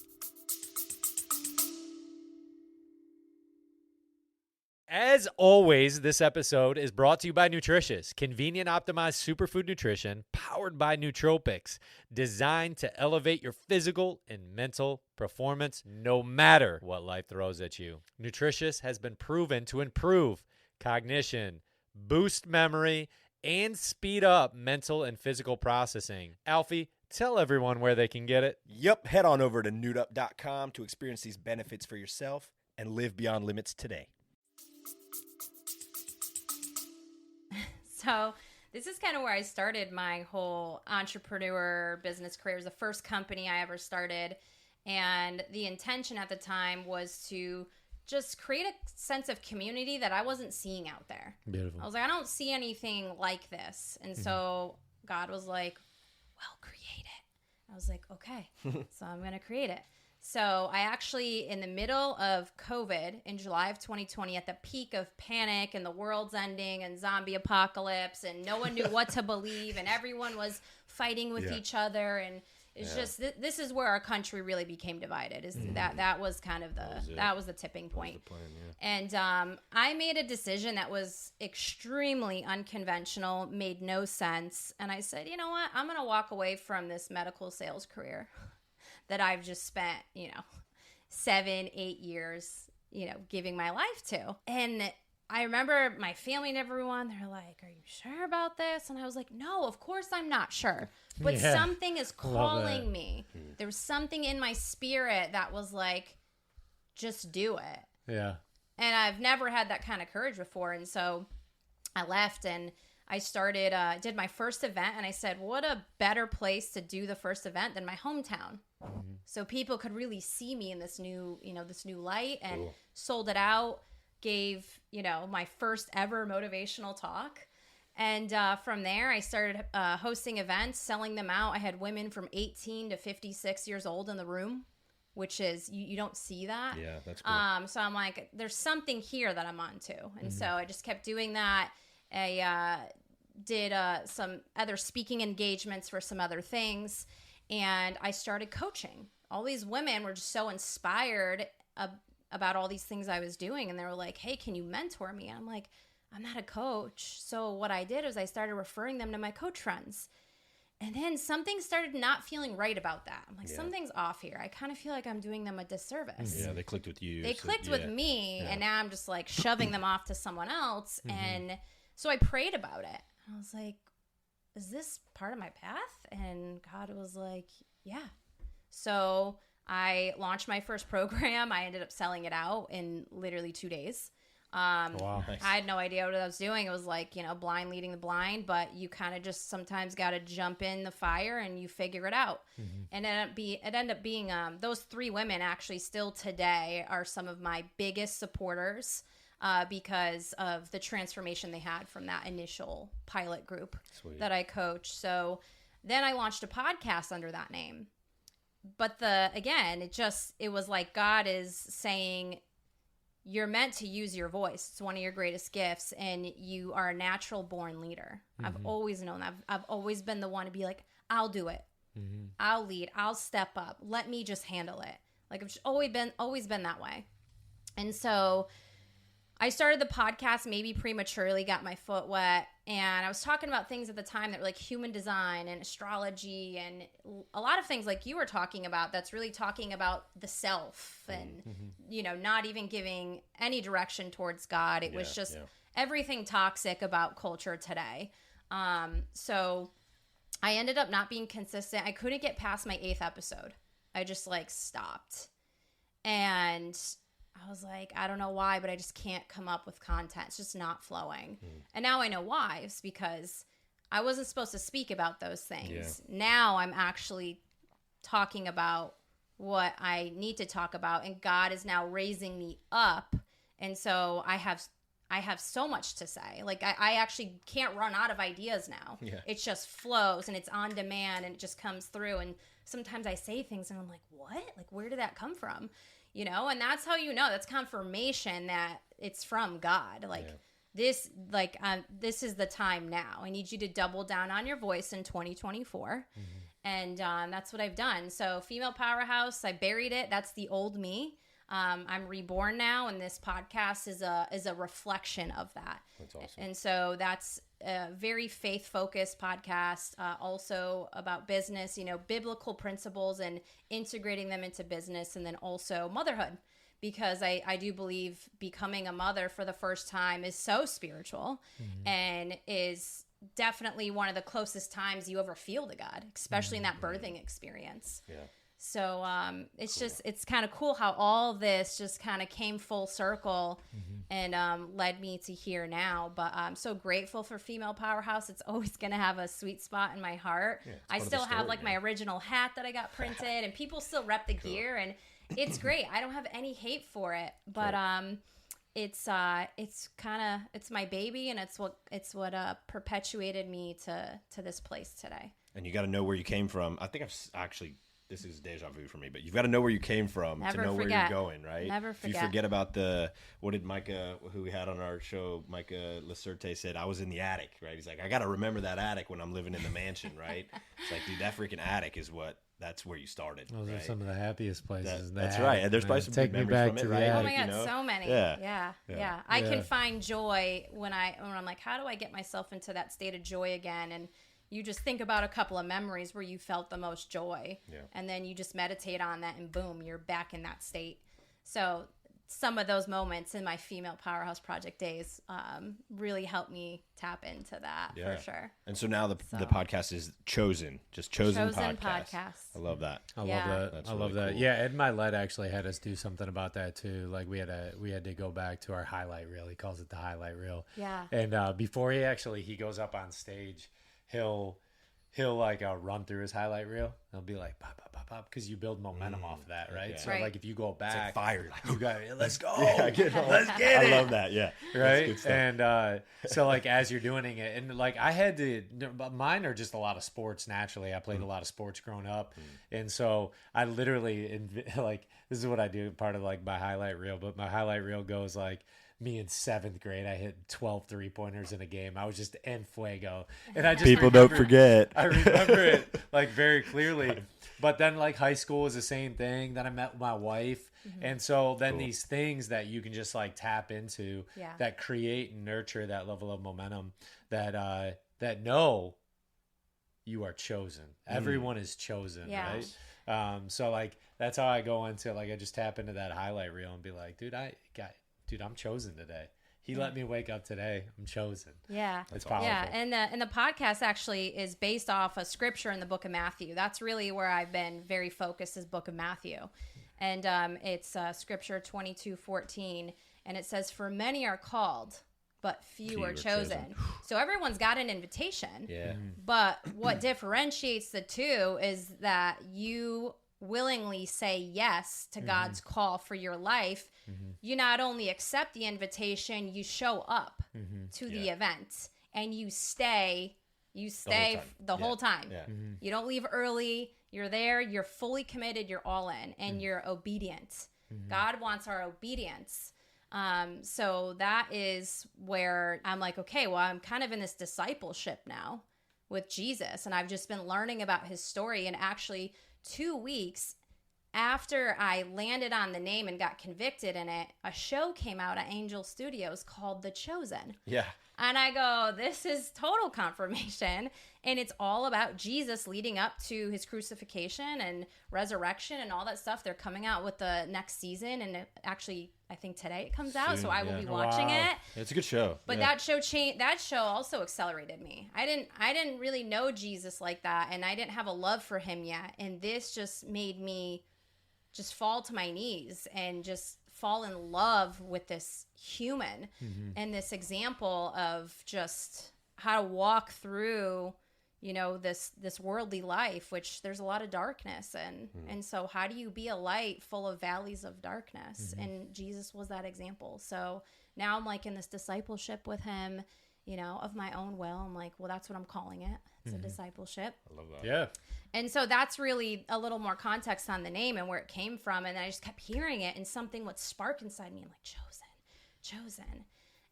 As always, this episode is brought to you by Nutritious, convenient optimized superfood nutrition powered by nootropics, designed to elevate your physical and mental performance no matter what life throws at you. Nutritious has been proven to improve cognition, boost memory, and speed up mental and physical processing. Alfie, tell everyone where they can get it. Yep, head on over to newtup.com to experience these benefits for yourself and live beyond limits today. So this is kind of where I started my whole entrepreneur business career. It was the first company I ever started. And the intention at the time was to just create a sense of community that I wasn't seeing out there. Beautiful. I was like, I don't see anything like this. And so God was like, well, create it. I was like, okay, so I'm going to create it. So I actually, in the middle of COVID, in July of 2020, at the peak of panic and the world's ending and zombie apocalypse and no one knew what to believe and everyone was fighting with each other, and it's just this is where our country really became divided. Is that was kind of that was the tipping point. And I made a decision that was extremely unconventional, made no sense, and I said, you know what, I'm going to walk away from this medical sales career that I've just spent, 7-8 years, giving my life to. And I remember my family and everyone, they're like, are you sure about this? And I was like, no, of course I'm not sure. But something is calling me. There was something in my spirit that was like, just do it. Yeah. And I've never had that kind of courage before. And so I left and I started, did my first event, and I said, what a better place to do the first event than my hometown. So people could really see me in this new light, and sold it out, gave, my first ever motivational talk. And from there, I started hosting events, selling them out. I had women from 18 to 56 years old in the room, which is, you don't see that. Yeah, that's cool. So I'm like, there's something here that I'm onto. And so I just kept doing that. I did some other speaking engagements for some other things, and I started coaching. All these women were just so inspired about all these things I was doing, and they were like, hey, can you mentor me? And I'm like, I'm not a coach. So what I did was I started referring them to my coach friends. And then something started not feeling right about that. I'm like, something's off here. I kind of feel like I'm doing them a disservice. Yeah, they clicked with you. They clicked with me, and now I'm just like shoving them off to someone else. And so I prayed about it. I was like, is this part of my path? And God was like, yeah. So I launched my first program. I ended up selling it out in literally 2 days. Wow. Nice. I had no idea what I was doing. It was like, blind leading the blind, but you kind of just sometimes got to jump in the fire and you figure it out. And it ended up being those 3 women actually still today are some of my biggest supporters because of the transformation they had from that initial pilot group that I coached. So then I launched a podcast under that name. But it was like God is saying, you're meant to use your voice. It's one of your greatest gifts, and you are a natural born leader. I've always known that. I've always been the one to be like, I'll do it. I'll lead. I'll step up. Let me just handle it. Like, I've just always been that way. And so I started the podcast maybe prematurely, got my foot wet, and I was talking about things at the time that were like human design and astrology and a lot of things like you were talking about that's really talking about the self and, not even giving any direction towards God. It was just everything toxic about culture today. So I ended up not being consistent. I couldn't get past my 8th episode. I just stopped. And I was like, I don't know why, but I just can't come up with content. It's just not flowing. And now I know why. It's because I wasn't supposed to speak about those things. Now I'm actually talking about what I need to talk about, and God is now raising me up. And so I have so much to say. Like, I actually can't run out of ideas now. It just flows, and it's on demand, and it just comes through. And sometimes I say things and I'm like, what? Like, where did that come from? And that's how that's confirmation that it's from God. Like, this is the time now. I need you to double down on your voice in 2024. And that's what I've done. So Female Powerhouse, I buried it. That's the old me. I'm reborn now, and this podcast is a reflection of that. That's awesome. And so that's a very faith-focused podcast, also about business, biblical principles and integrating them into business, and then also motherhood, because I do believe becoming a mother for the first time is so spiritual and is definitely one of the closest times you ever feel to God, especially in that birthing experience. Yeah. So it's kind of cool how all this just kind of came full circle and led me to here now. But I'm so grateful for Female Powerhouse. It's always going to have a sweet spot in my heart. Yeah, I still have my original hat that I got printed, and people still rep the gear, and it's great. I don't have any hate for it, but it's my baby, and it's what perpetuated me to this place today. And you got to know where you came from. I think this is deja vu for me, but you've got to know where you came from to know where you're going, right? Never forget. If you forget about what did Micah, who we had on our show, Micah Lacerte said, I was in the attic, right? He's like, I got to remember that attic when I'm living in the mansion, right? It's like, dude, that freaking attic is that's where you started. Those right? are some of the happiest places. That's right. And there's probably some take good me memories back from to it, the right? Oh my God, so many. Yeah. I can find joy when I'm like, how do I get myself into that state of joy again? And you just think about a couple of memories where you felt the most joy, and then you just meditate on that, and boom, you're back in that state. So some of those moments in my Female Powerhouse Project days really helped me tap into that for sure. And so now the podcast is Chosen podcast. I love that. I love that. That's really cool. Yeah, Ed Milet actually had us do something about that too. Like we had to go back to our highlight reel. He calls it the highlight reel. Yeah. And before he goes up on stage, he'll like run through his highlight reel. He'll be like pop pop pop pop, because you build momentum off of that, right? So like if you go back, it's like fire. You got let's go. Let's get it. I love that. Yeah. Right. And so like as you're doing it, and like I had to, mine are just a lot of sports. Naturally, I played a lot of sports growing up, and so I literally like this is what I do. Part of like my highlight reel, but my highlight reel goes like, me in 7th grade, I hit 12 3-pointers in a game. I was just en fuego. And I just don't forget. I remember it like very clearly. But then like high school was the same thing. Then I met my wife. And so then these things that you can just like tap into that create and nurture that level of momentum that know you are chosen. Everyone is chosen, right? So like that's how I go into like I just tap into that highlight reel and be like, dude, I'm chosen today. He let me wake up today. I'm chosen. Yeah. It's powerful. Yeah. And the podcast actually is based off a scripture in the book of Matthew. That's really where I've been very focused, is book of Matthew. And it's scripture 22:14. And it says, for many are called, but few are chosen. So everyone's got an invitation. Yeah. But what differentiates the two is that you willingly say yes to God's call for your life. You not only accept the invitation, you show up to the event, and you stay the whole time. Yeah. You don't leave early. You're there. You're fully committed. You're all in, and you're obedient. God wants our obedience. So that is where I'm like, okay, well, I'm kind of in this discipleship now with Jesus, and I've just been learning about his story. And actually 2 weeks after I landed on the name and got convicted in it, a show came out at Angel Studios called The Chosen. Yeah. And I go, this is total confirmation. And it's all about Jesus leading up to his crucifixion and resurrection and all that stuff. They're coming out with the next season. And actually, I think today it comes out. So I will be watching it. It's a good show. But that show also accelerated me. I didn't really know Jesus like that. And I didn't have a love for him yet. And this just made me just fall to my knees and just fall in love with this human and this example of just how to walk through, this worldly life, which there's a lot of darkness and so how do you be a light full of valleys of darkness? And Jesus was that example. So now I'm like in this discipleship with him, of my own will. I'm like, well, that's what I'm calling it. It's a discipleship. I love that. Yeah. And so that's really a little more context on the name and where it came from. And I just kept hearing it, and something would spark inside me. I'm like, chosen.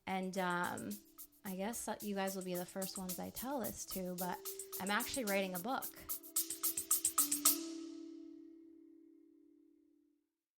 And I guess that you guys will be the first ones I tell this to, but I'm actually writing a book.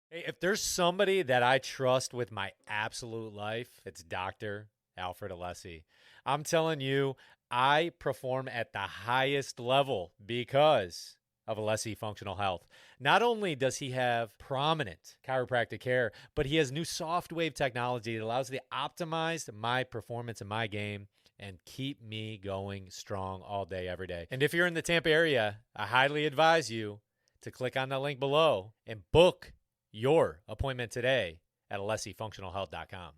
Hey, if there's somebody that I trust with my absolute life, it's Dr. Alfred Alessi. I'm telling you, I perform at the highest level because of Alessi Functional Health. Not only does he have prominent chiropractic care, but he has new soft wave technology that allows me to optimize my performance in my game and keep me going strong all day, every day. And if you're in the Tampa area, I highly advise you to click on the link below and book your appointment today at alessifunctionalhealth.com.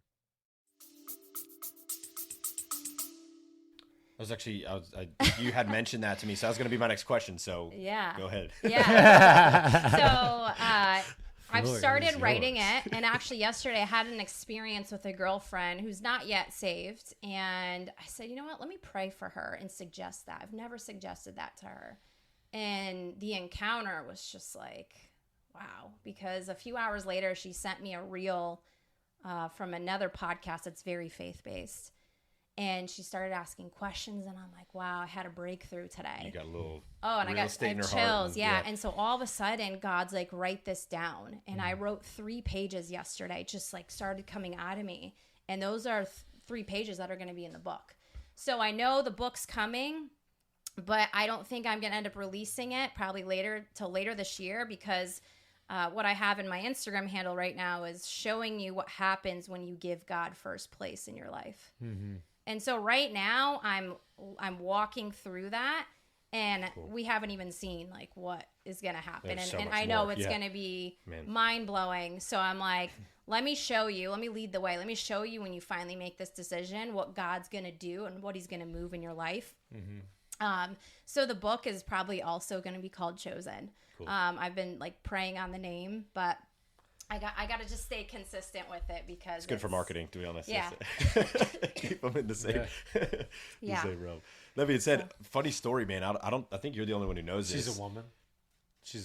You had mentioned that to me, so that was going to be my next question. So yeah, go ahead. Yeah. So I've started writing it, and actually yesterday I had an experience with a girlfriend who's not yet saved, and I said, you know what? Let me pray for her and suggest that. I've never suggested that to her, and the encounter was just like, wow. Because a few hours later, she sent me a reel from another podcast that's very faith-based. And she started asking questions, and I'm like, wow, I had a breakthrough today. You got a little and I got chills. Yeah. And so all of a sudden, God's like, write this down. And I wrote 3 pages yesterday, just like started coming out of me. And those are 3 pages that are going to be in the book. So I know the book's coming, but I don't think I'm going to end up releasing it probably later this year, because what I have in my Instagram handle right now is showing you what happens when you give God first place in your life. Mm-hmm. And so right now I'm walking through that, and we haven't even seen like what is going to happen. And I know it's going to be mind blowing. So I'm like, let me show you, let me lead the way. Let me show you when you finally make this decision, what God's going to do and what he's going to move in your life. Mm-hmm. So the book is probably also going to be called Chosen. Cool. I've been like praying on the name, but I got to just stay consistent with it, because it's good for marketing, to be honest. Yeah. Keep them in the same, same realm. That being said, funny story, man. I think you're the only one who knows this. She's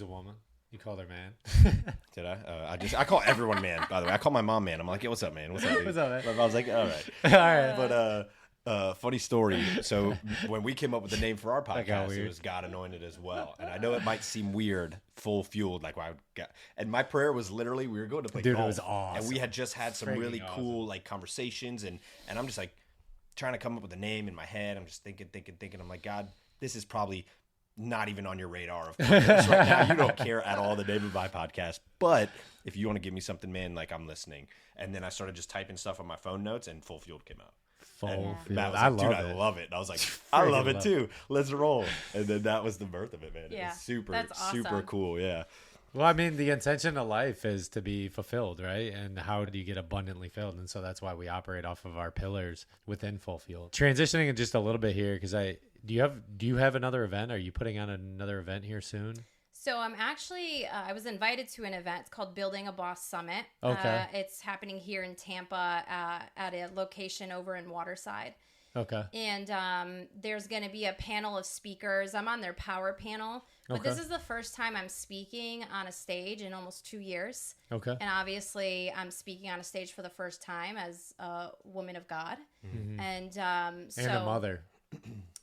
a woman. You called her man. Did I? I call everyone man, by the way. I call my mom man. I'm like, hey, what's up, man? What's up, dude? What's up, man? I was like, all right. All right. But funny story. So when we came up with the name for our podcast, it was God Anointed as well. And I know it might seem weird, full fueled, like why and my prayer was literally, we were going to play golf. It was awesome. And we had just had some really cool like conversations, and I'm just like trying to come up with a name in my head. I'm just thinking. I'm like, God, this is probably not even on your radar, of course. Right now, you don't care at all the name of my podcast. But if you want to give me something, man, like, I'm listening. And then I started just typing stuff on my phone notes, and Full Fueled came out. I love it. And I was like, I love it too. Let's roll. And then that was the birth of it, man. Yeah, it was super cool. Yeah. Well, I mean, the intention of life is to be fulfilled, right? And how do you get abundantly filled? And so that's why we operate off of our pillars within Full Fueled. Transitioning in just a little bit here, because do you have another event? Are you putting on another event here soon? So I'm actually, I was invited to an event. It's called Building a Boss Summit. Okay. It's happening here in Tampa at a location over in Waterside. Okay. And there's going to be a panel of speakers. I'm on their power panel. But this is the first time I'm speaking on a stage in almost 2 years. Okay. And obviously I'm speaking on a stage for the first time as a woman of God. Mm-hmm. And a mother.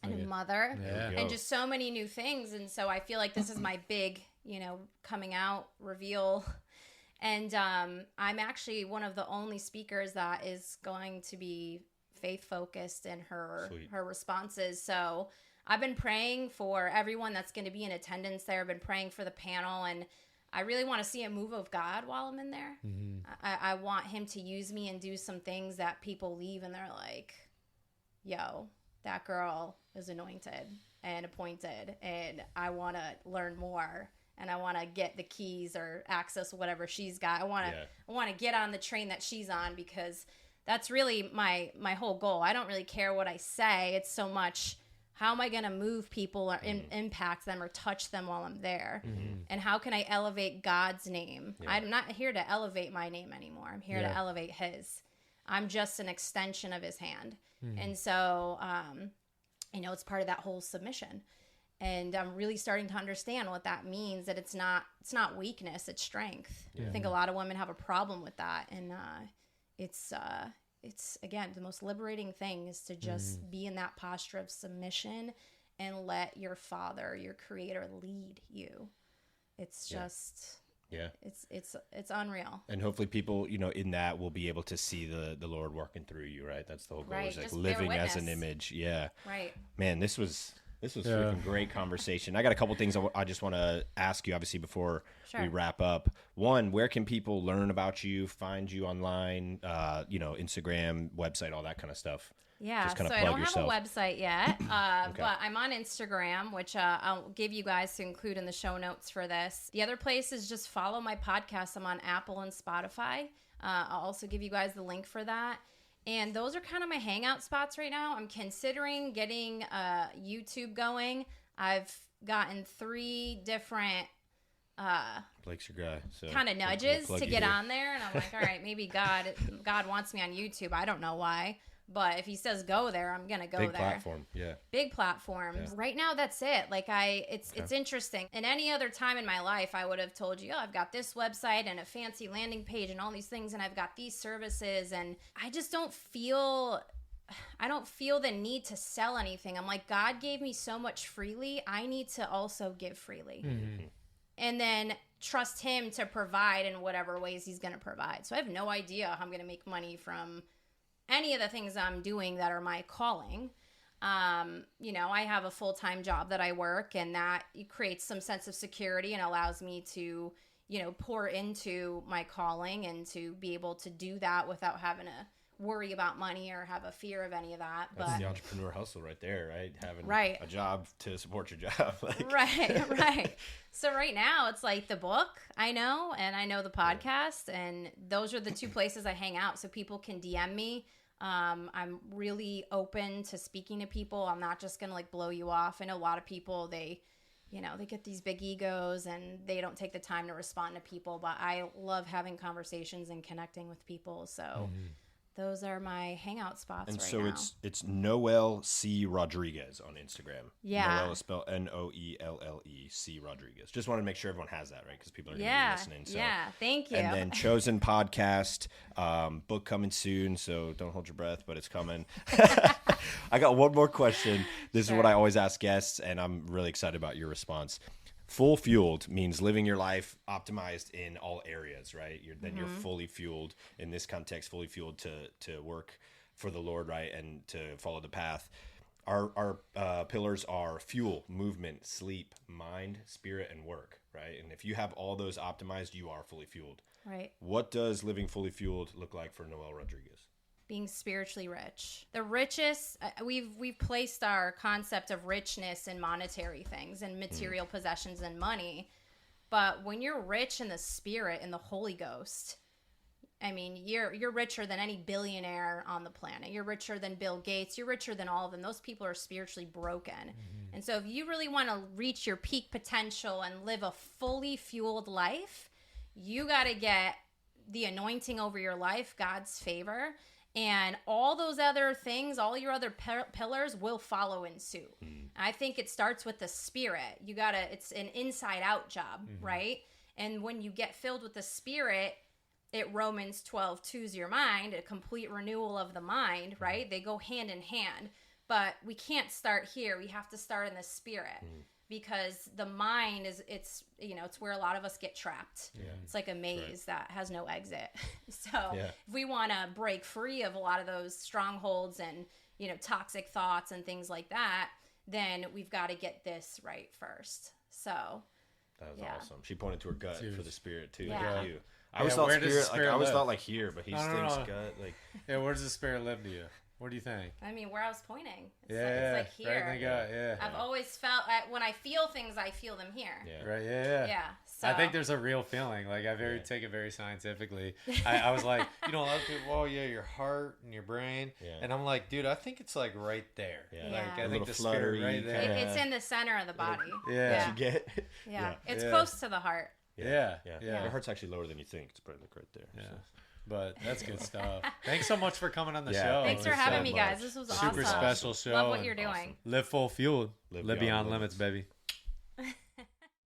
And a mother. Yeah. And just so many new things. And so I feel like this is my big, coming out reveal. And I'm actually one of the only speakers that is going to be faith focused in her responses. So I've been praying for everyone that's going to be in attendance there. I've been praying for the panel, and I really want to see a move of God while I'm in there. Mm-hmm. I want him to use me and do some things that people leave and they're like, yo, that girl is anointed and appointed, and I want to learn more, and I want to get the keys or access whatever she's got. I want to get on the train that she's on, because that's really my whole goal. I don't really care what I say. It's so much, how am I going to move people or impact them or touch them while I'm there? Mm-hmm. And how can I elevate God's name? Yeah. I'm not here to elevate my name anymore. I'm here to elevate his. I'm just an extension of his hand. Mm-hmm. And so, it's part of that whole submission. And I'm really starting to understand what that means, that it's not weakness, it's strength. Yeah. I think a lot of women have a problem with that. And it's it's, again, the most liberating thing is to just be in that posture of submission and let your Father, your Creator, lead you. It's just, it's unreal. And hopefully people, in that will be able to see the Lord working through you, right? That's the whole goal, Right, is like just living bear as an witness. image. Yeah. Right. Man, this was freaking great conversation. I got a couple things I just want to ask you, obviously, before we wrap up. One, where can people learn about you, find you online, Instagram, website, all that kind of stuff? Yeah, Just so kinda I plug don't yourself. have a website yet, but I'm on Instagram, which I'll give you guys to include in the show notes for this. The other place is just follow my podcast. I'm on Apple and Spotify. I'll also give you guys the link for that. And those are kind of my hangout spots right now. I'm considering getting YouTube going. I've gotten 3 different Blake's your guy. So kind of we'll nudges plug to you get here. on there. And I'm like, all right, maybe God wants me on YouTube. I don't know why. But if he says go there, I'm going to go Big there. platform, yeah. Big platforms. Yeah. Right now, that's it. Like it's interesting. In any other time in my life, I would have told you, I've got this website and a fancy landing page and all these things, and I've got these services, and I just don't feel the need to sell anything. I'm like, God gave me so much freely. I need to also give freely. Mm-hmm. And then trust him to provide in whatever ways he's going to provide. So I have no idea how I'm going to make money from any of the things I'm doing that are my calling. I have a full-time job that I work, and that creates some sense of security and allows me to, pour into my calling and to be able to do that without having to worry about money or have a fear of any of that. That's But the entrepreneur hustle right there, right? Having Right. a job to support your job. Like, Right. So right now it's like the book I know, and I know the podcast, and those are the 2 places I hang out. So people can DM me. I'm really open to speaking to people. I'm not just going to blow you off. I know a lot of people, they get these big egos and they don't take the time to respond to people, but I love having conversations and connecting with people. So those are my hangout spots and right so now. it's Noelle C. Rodriguez on Instagram. Yeah. Noelle is spelled Noelle C. Rodriguez. Just want to make sure everyone has that, right? Because people are going to be listening. So. Yeah, thank you. And then Chosen Podcast, book coming soon, so don't hold your breath, but it's coming. I got one more question. This is what I always ask guests, and I'm really excited about your response. Full fueled means living your life optimized in all areas, right? You're fully fueled in this context, fully fueled to work for the Lord, right? And to follow the path. Our pillars are fuel, movement, sleep, mind, spirit, and work, right? And if you have all those optimized, you are fully fueled. Right. What does living fully fueled look like for Noelle Rodriguez? Being spiritually rich. The richest, we've placed our concept of richness in monetary things and material possessions and money. But when you're rich in the Spirit, in the Holy Ghost, I mean, you're richer than any billionaire on the planet. You're richer than Bill Gates. You're richer than all of them. Those people are spiritually broken. And so if you really want to reach your peak potential and live a fully fueled life, you got to get the anointing over your life, God's favor, and all those other things, all your other pillars will follow in suit. I think it starts with the Spirit. It's an inside out job, right? And when you get filled with the Spirit, Romans 12:2 your mind, a complete renewal of the mind, right? They go hand in hand. But we can't start here. We have to start in the Spirit. Because the mind it's where a lot of us get trapped. Yeah. It's like a maze that has no exit. So if we want to break free of a lot of those strongholds and, toxic thoughts and things like that, then we've got to get this right first. So that was awesome. She pointed to her gut for the Spirit too. Yeah. Like you. I always thought where does the spirit, Spirit I always live? thought here, but he thinks no. gut. Like, Yeah, where does the Spirit live to you? What do you think? I mean, where I was pointing. It's like here. Right in the gut, yeah. I've always felt, when I feel things, I feel them here. yeah. Right, yeah. Yeah. So I think there's a real feeling. Like, take it very scientifically. I was like, a lot of people, your heart and your brain. Yeah. And I'm like, dude, I think it's like right there. Yeah. Like, Yeah. I A think little the Spirit fluttery right there. kinda- it's in the center of the body. Yeah. You get? Yeah. It's Yeah. close to the heart. Yeah. Your heart's actually lower than you think. It's probably like right there. Yeah. So. But that's good stuff. Thanks so much for coming on the Yeah, show. Thanks for Thank you having so me, guys. much. This was Super awesome. special show. Love what you're doing. Awesome. Live full fueled. Live Live beyond beyond limits, baby.